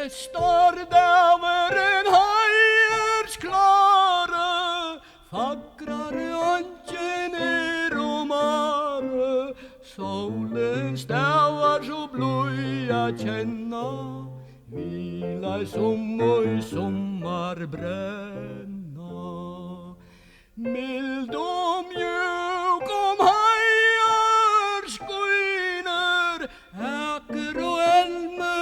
Står der en heiers klare, fagrare ønsken romare, solen stavar så bløya kjenna, vila som og sommar brenna. Mild og mjuk heier skuiner, æker og elme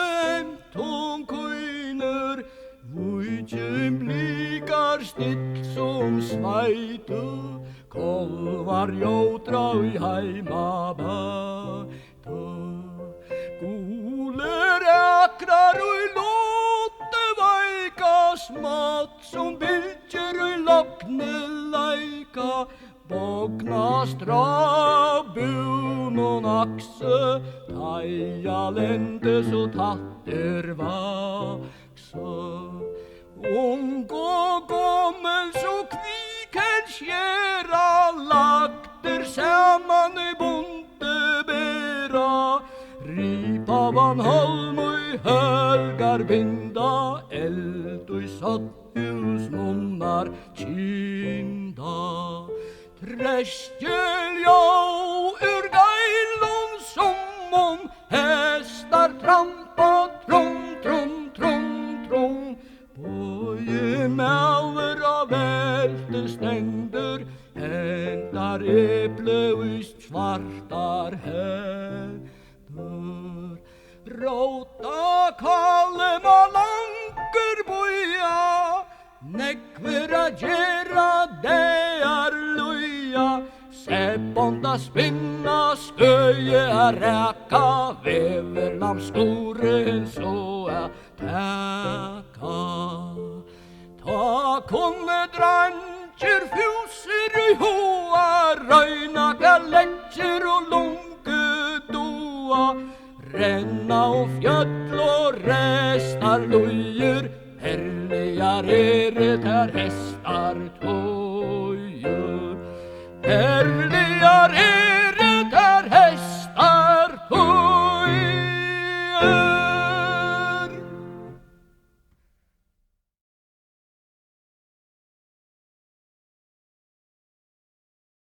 tånkuiner, vujtjen blikar still som sveite, kolvar jótra i heima bæte. Guler ækrar og låte veika, smått som byltjer og lokne leika, bogna strabun og nakse, taia lentes og tatter vakse. Ung og gommel så kviken skjera, lagter saman i bonte bera, ripa van holm og i helgar binda, eld og i satthus nonnar kinda. Träskjölja ur geilon som om hästar trampa trom, trom, trom, trom. Boje mäver av välteständer, hämtar äpple och svartar händer. Råta kalema lanker boja, nekvera gera dear luja, sebonda spinna sköje räka, väverlam skoren så täka. Ta konne drantjer fuser i hoa, röjnaka lättjer och lunke doa, renna och fjöll och restar lujer, herligar det här hästar tojer. Herligar